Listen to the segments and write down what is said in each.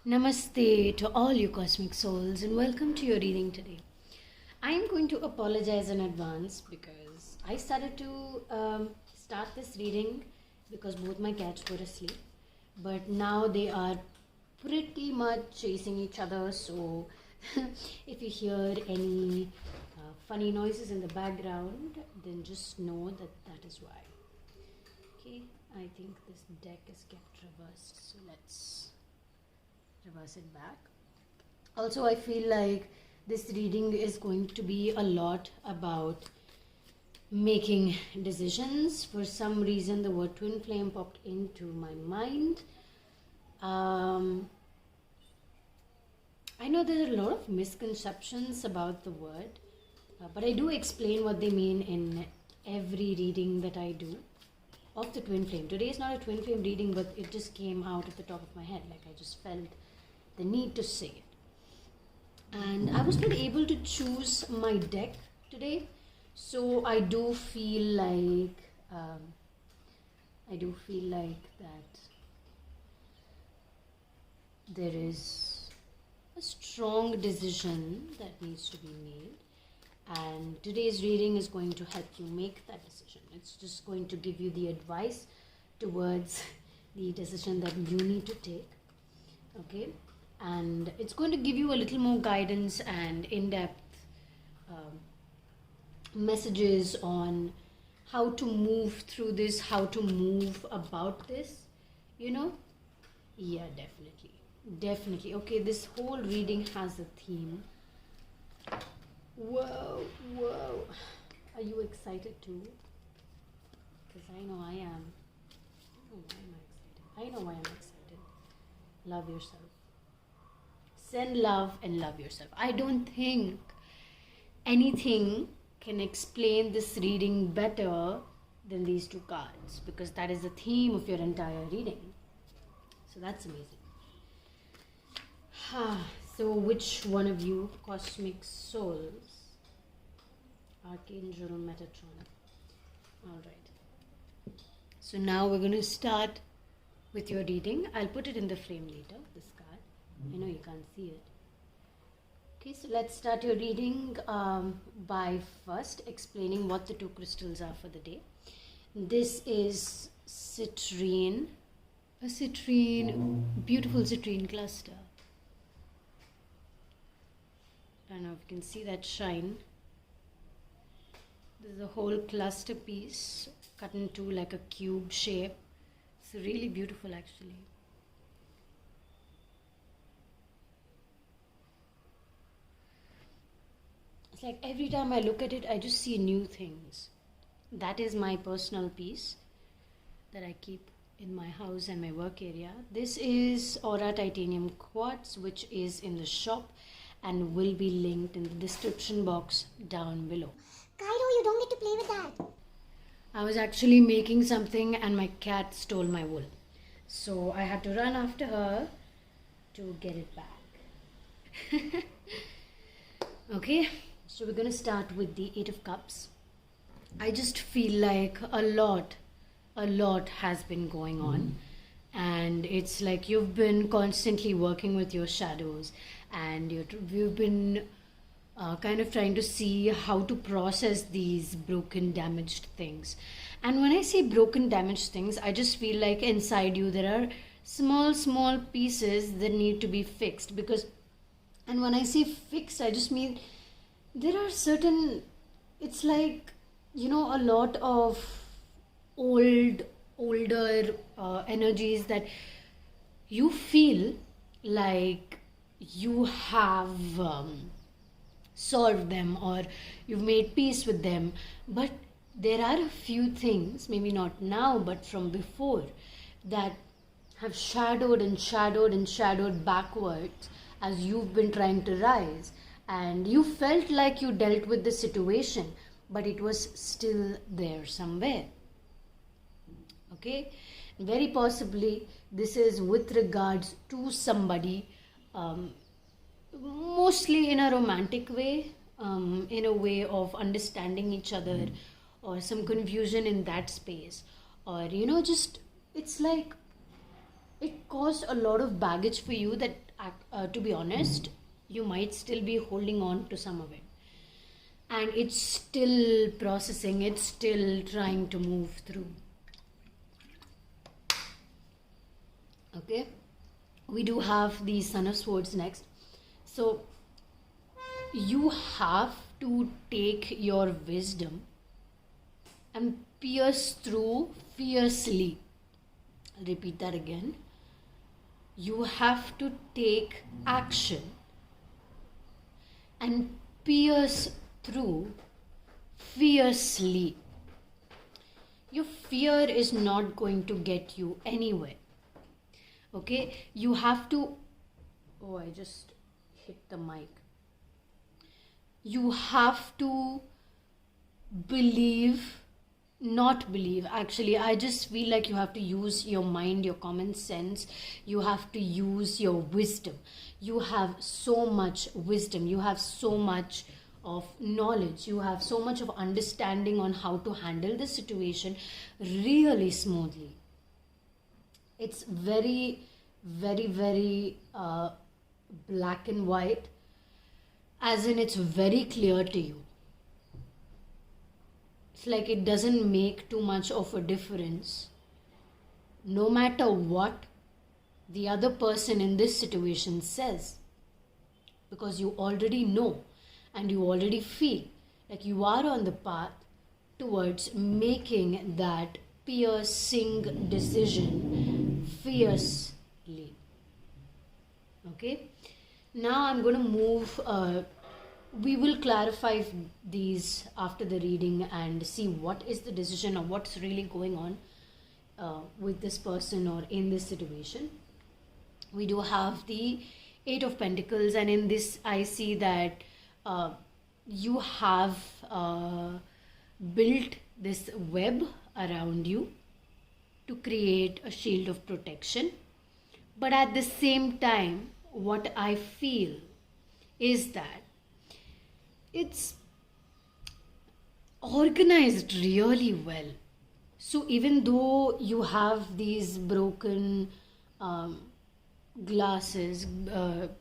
Namaste to all you cosmic souls and welcome to your reading today. I am going to apologize in advance because I started to start this reading because both my cats were asleep, but now they are pretty much chasing each other. So if you hear any funny noises in the background, then just know that is why. Okay, I think this deck is kept reversed, so let's reverse it back. Also, I feel like this reading is going to be a lot about making decisions. For some reason, the word twin flame popped into my mind. I know there are a lot of misconceptions about the word, but I do explain what they mean in every reading that I do of the twin flame. Today is not a twin flame reading, but it just came out at the top of my head. Like I just felt the need to say it. And I was not able to choose my deck today, so I do feel like that there is a strong decision that needs to be made, and today's reading is going to help you make that decision. It's just going to give you the advice towards the decision that you need to take. Okay, and it's going to give you a little more guidance and in-depth messages on how to move through this, how to move about this, Yeah, definitely. Okay, this whole reading has a theme. Whoa. Are you excited too? Because I know I am. I know why I'm excited. Love yourself. Send love and love yourself. I don't think anything can explain this reading better than these two cards, because that is the theme of your entire reading. So that's amazing. So which one of you cosmic souls? Archangel, Metatron. Alright. So now we're going to start with your reading. I'll put it in the frame later, this card. I know you can't see it. Okay, so let's start your reading by first explaining what the two crystals are for the day. This is citrine, beautiful citrine cluster. I don't know if you can see that shine. This is a whole cluster piece cut into like a cube shape. It's really beautiful actually. It's like every time I look at it, I just see new things. That is my personal piece that I keep in my house and my work area. This is Aura Titanium Quartz, which is in the shop and will be linked in the description box down below. Cairo, you don't get to play with that. I was actually making something and my cat stole my wool. So I had to run after her to get it back. Okay, so we're going to start with the Eight of Cups. I just feel like a lot has been going on. And it's like you've been constantly working with your shadows, and you've been kind of trying to see how to process these broken, damaged things. And when I say broken, damaged things, I just feel like inside you there are small pieces that need to be fixed. And when I say fixed, I just mean there are certain, it's like, a lot of older energies that you feel like you have solved them or you've made peace with them, but there are a few things, maybe not now but from before, that have shadowed backwards as you've been trying to rise, and you felt like you dealt with the situation, but it was still there somewhere. Okay, very possibly this is with regards to somebody, mostly in a romantic way, in a way of understanding each other, or some confusion in that space, or just it's like it caused a lot of baggage for you that to be honest, you might still be holding on to some of it. And it's still processing, it's still trying to move through. Okay, we do have the Son of Swords next. So you have to take your wisdom and pierce through fiercely. I'll repeat that again. You have to take action and pierce through fiercely. Your fear is not going to get you anywhere. Okay, you have to, oh, I just hit the mic. You have to believe, not believe, actually, I just feel like you have to use your mind, your common sense. You have to use your wisdom. You have so much wisdom. You have so much of knowledge. You have so much of understanding on how to handle the situation really smoothly. It's very, very, very black and white, as in it's very clear to you. It's like it doesn't make too much of a difference. No matter what the other person in this situation says, because you already know and you already feel like you are on the path towards making that piercing decision fiercely. Okay, now I'm going to move. We will clarify these after the reading and see what is the decision or what's really going on with this person or in this situation. We do have the Eight of Pentacles, and in this I see that you have built this web around you to create a shield of protection. But at the same time, what I feel is that it's organized really well. So even though you have these broken glasses,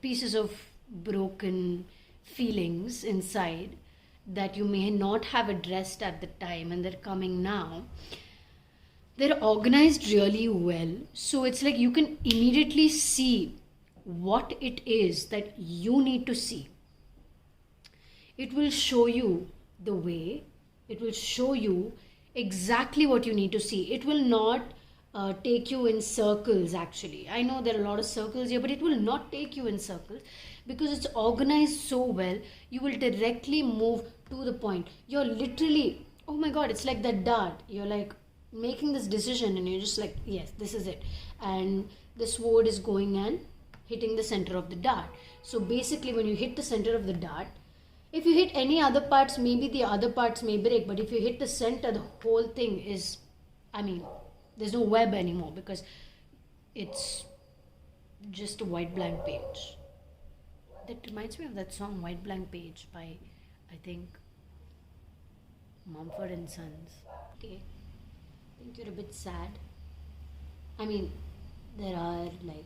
pieces of broken feelings inside that you may not have addressed at the time and they're coming now, they're organized really well. So it's like you can immediately see what it is that you need to see. It will show you the way. It will show you exactly what you need to see. It will not take you in circles, actually. I know there are a lot of circles here, but it will not take you in circles because it's organized so well. You will directly move to the point. You're literally, oh my God, it's like that dart. You're like making this decision and you're just like, yes, this is it. And the sword is going and hitting the center of the dart. So basically when you hit the center of the dart, if you hit any other parts, maybe the other parts may break. But if you hit the center, the whole thing is, I mean, there's no web anymore because it's just a white blank page. That reminds me of that song, White Blank Page, by, I think, Mumford and Sons. Okay, I think you're a bit sad. I mean, there are like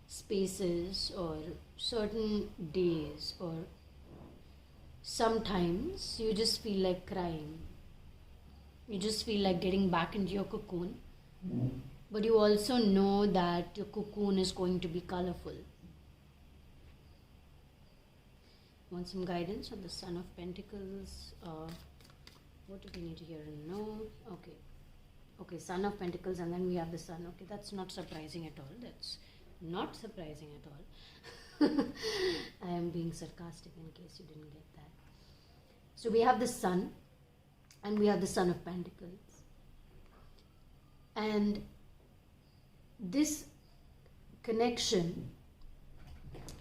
spaces or certain days or sometimes you just feel like crying. You just feel like getting back into your cocoon. But you also know that your cocoon is going to be colorful. Want some guidance on the Son of Pentacles? What do we need to hear and know? Okay, Son of Pentacles, and then we have the Sun. Okay, that's not surprising at all. That's not surprising at all. I am being sarcastic in case you didn't get that. So we have the Sun and we have the Son of Pentacles. And this connection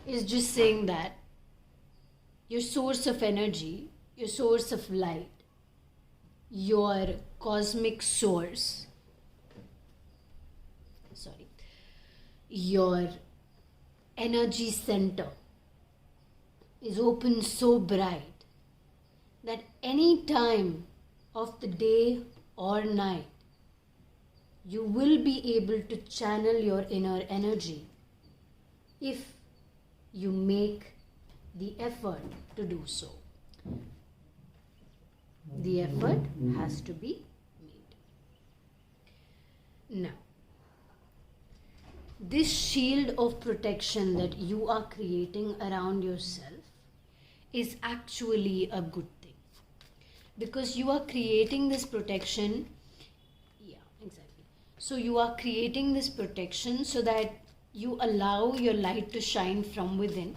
is just saying that your source of energy, your source of light, your cosmic source, your energy center is open so bright that any time of the day or night you will be able to channel your inner energy if you make the effort to do so. The effort has to be made. Now, this shield of protection that you are creating around yourself is actually a good thing, because you are creating this protection. Yeah, exactly. So you are creating this protection so that you allow your light to shine from within,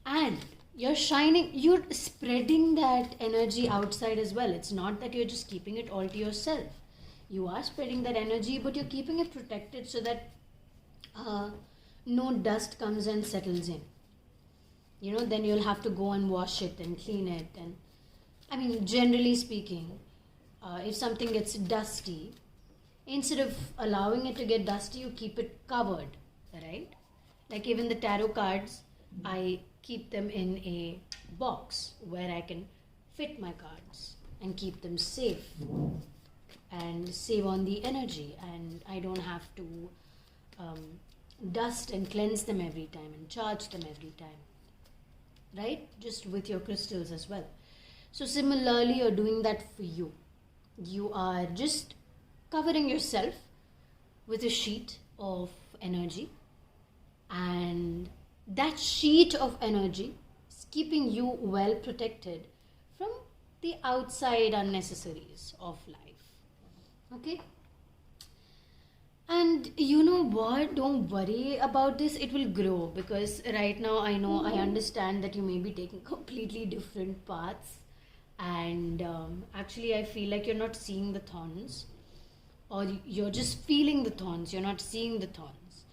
and you're spreading that energy outside as well. It's not that you're just keeping it all to yourself. You are spreading that energy, but you're keeping it protected so that no dust comes and settles in. Then you'll have to go and wash it and clean it. And I mean, generally speaking, if something gets dusty, instead of allowing it to get dusty, you keep it covered, right? Like even the tarot cards, I keep them in a box where I can fit my cards and keep them safe and save on the energy, and I don't have to dust and cleanse them every time and charge them every time, right? Just with your crystals as well. So similarly, you're doing that for you. You are just covering yourself with a sheet of energy, and that sheet of energy is keeping you well protected from the outside unnecessaries of life. Okay? And you know what? Don't worry about this. It will grow, because right now I understand that you may be taking completely different paths, and actually I feel like you're not seeing the thorns, or you're just feeling the thorns. You're not seeing the thorns.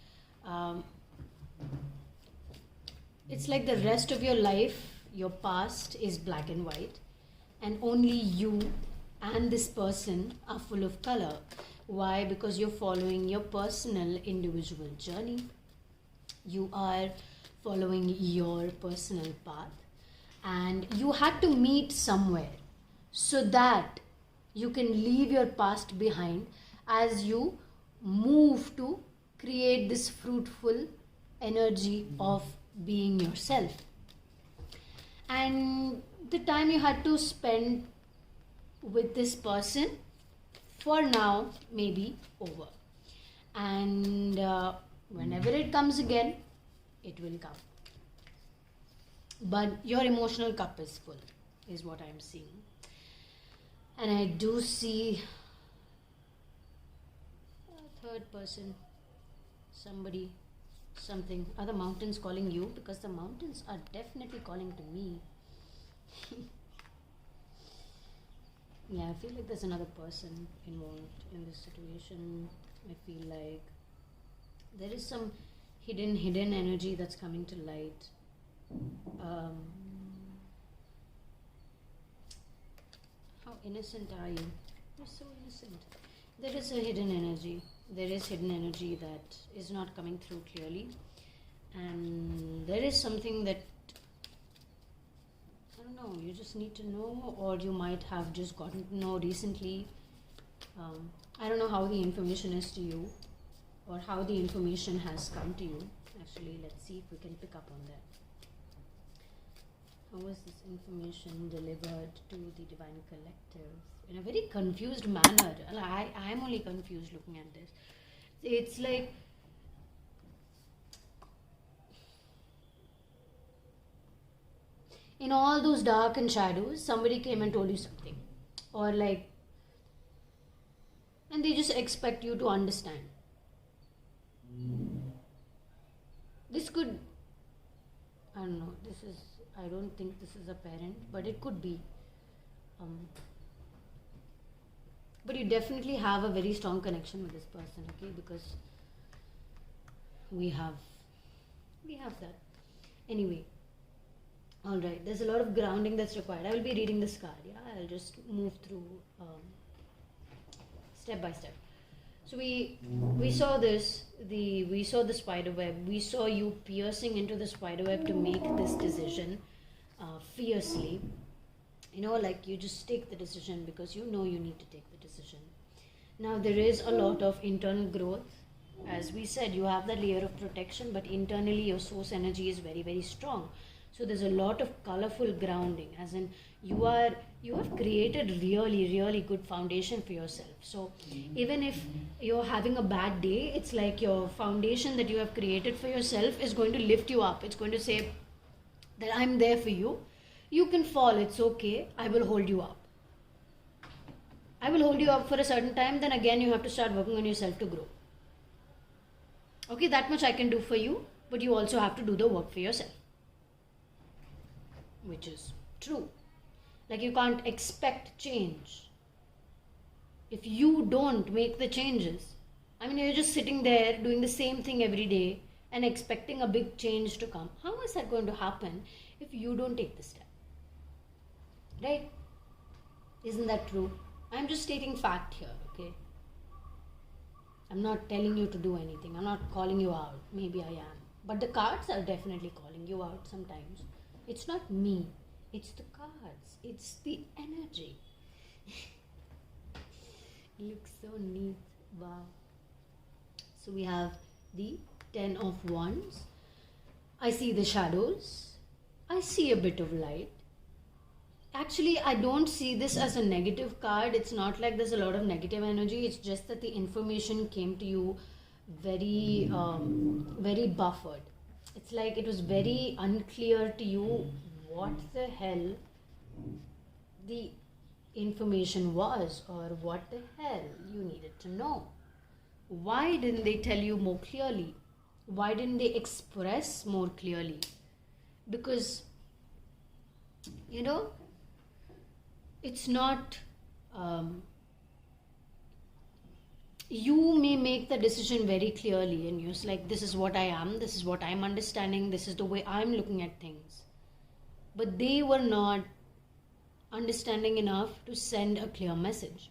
It's like the rest of your life, your past is black and white, and only you and this person are full of color. Why? Because you're following your personal individual journey. You are following your personal path, and you had to meet somewhere so that you can leave your past behind as you move to create this fruitful energy of being yourself. And the time you had to spend with this person for now may be over, and whenever it comes again, it will come. But your emotional cup is full, is what I'm seeing. And I do see a third person, somebody, something. Are the mountains calling you? Because the mountains are definitely calling to me. Yeah, I feel like there's another person involved in this situation. I feel like there is some hidden energy that's coming to light. How innocent are you? You're so innocent. There is a hidden energy. There is hidden energy that is not coming through clearly. And there is something that, I don't know, you just need to know, or you might have just gotten to know recently. I don't know how the information is to you, or how the information has come to you. Actually, let's see if we can pick up on that. How was this information delivered to the Divine Collective? In a very confused manner. I'm only confused looking at this. It's like, in all those dark and shadows, somebody came and told you something. Or like, and they just expect you to understand. This could, I don't know, I don't think this is a parent, but it could be. But you definitely have a very strong connection with this person, okay? Because we have that. Anyway, alright, there's a lot of grounding that's required. I will be reading this card, yeah? I'll just move through step by step. So we saw this, we saw the spider web. We saw you piercing into the spider web to make this decision fiercely. Like you just take the decision because you know you need to take the decision. Now there is a lot of internal growth. As we said, you have that layer of protection, but internally your source energy is very, very strong. So there's a lot of colorful grounding, as in you have created really, really good foundation for yourself. So even if you're having a bad day, it's like your foundation that you have created for yourself is going to lift you up. It's going to say that I'm there for you. You can fall, it's okay. I will hold you up. I will hold you up for a certain time, then again you have to start working on yourself to grow. Okay, that much I can do for you, but you also have to do the work for yourself. Which is true. Like, you can't expect change if you don't make the changes. I mean, you're just sitting there doing the same thing every day and expecting a big change to come. How is that going to happen if you don't take the step? Right? Isn't that true? I'm just stating fact here, okay? I'm not telling you to do anything. I'm not calling you out. Maybe I am. But the cards are definitely calling you out sometimes. It's not me. It's the cards. It's the energy. Looks so neat. Wow. So we have the 10 of Wands. I see the shadows. I see a bit of light. Actually, I don't see this as a negative card. It's not like there's a lot of negative energy. It's just that the information came to you very, very buffered. It's like it was very unclear to you what the hell the information was, or what the hell you needed to know. Why didn't they tell you more clearly? Why didn't they express more clearly? Because, it's not, you may make the decision very clearly and you're like, this is what I am, this is what I'm understanding, this is the way I'm looking at things. But they were not understanding enough to send a clear message.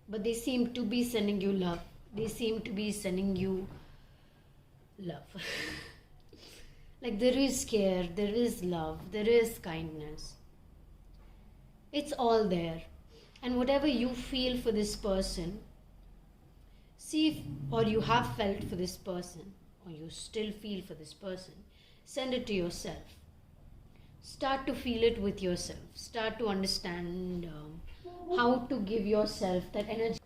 But they seem to be sending you love. They seem to be sending you love. Like, there is care, there is love, there is kindness. It's all there. And whatever you feel for this person, see if, or you have felt for this person, or you still feel for this person, send it to yourself. Start to feel it with yourself. Start to understand how to give yourself that energy.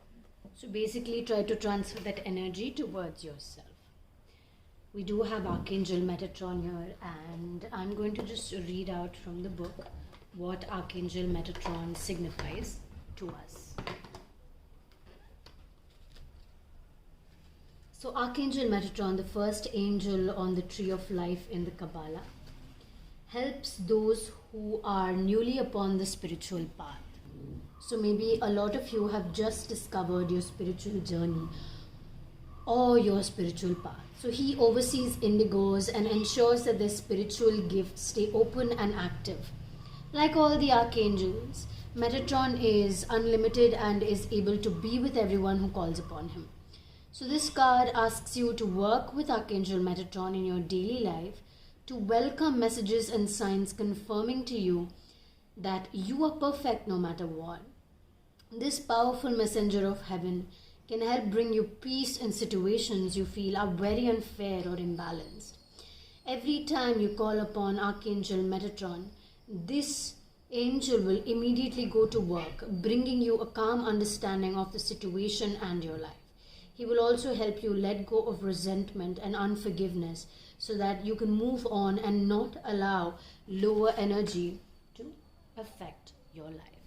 So basically try to transfer that energy towards yourself. We do have Archangel Metatron here, and I'm going to just read out from the book what Archangel Metatron signifies to us. So Archangel Metatron, the first angel on the tree of life in the Kabbalah, helps those who are newly upon the spiritual path. So maybe a lot of you have just discovered your spiritual journey or your spiritual path. So he oversees indigos and ensures that their spiritual gifts stay open and active. Like all the archangels, Metatron is unlimited and is able to be with everyone who calls upon him. So this card asks you to work with Archangel Metatron in your daily life to welcome messages and signs confirming to you that you are perfect no matter what. This powerful messenger of heaven can help bring you peace in situations you feel are very unfair or imbalanced. Every time you call upon Archangel Metatron, this angel will immediately go to work, bringing you a calm understanding of the situation and your life. He will also help you let go of resentment and unforgiveness so that you can move on and not allow lower energy to affect your life.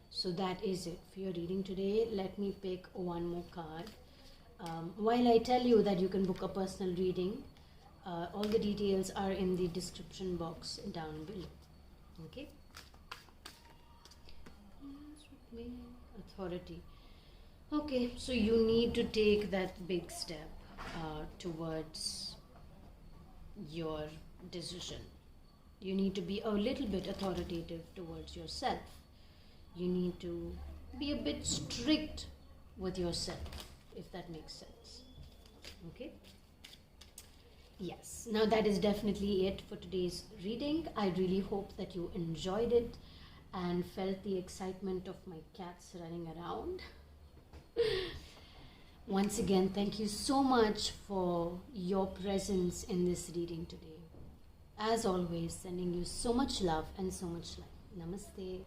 So that is it for your reading today. Let me pick one more card. While I tell you that you can book a personal reading, all the details are in the description box down below. Okay? Authority. Okay, so you need to take that big step towards your decision. You need to be a little bit authoritative towards yourself. You need to be a bit strict with yourself, if that makes sense. Okay? Yes, now that is definitely it for today's reading. I really hope that you enjoyed it, and felt the excitement of my cats running around. Once again, thank you so much for your presence in this reading today. As always, sending you so much love and so much light. Namaste.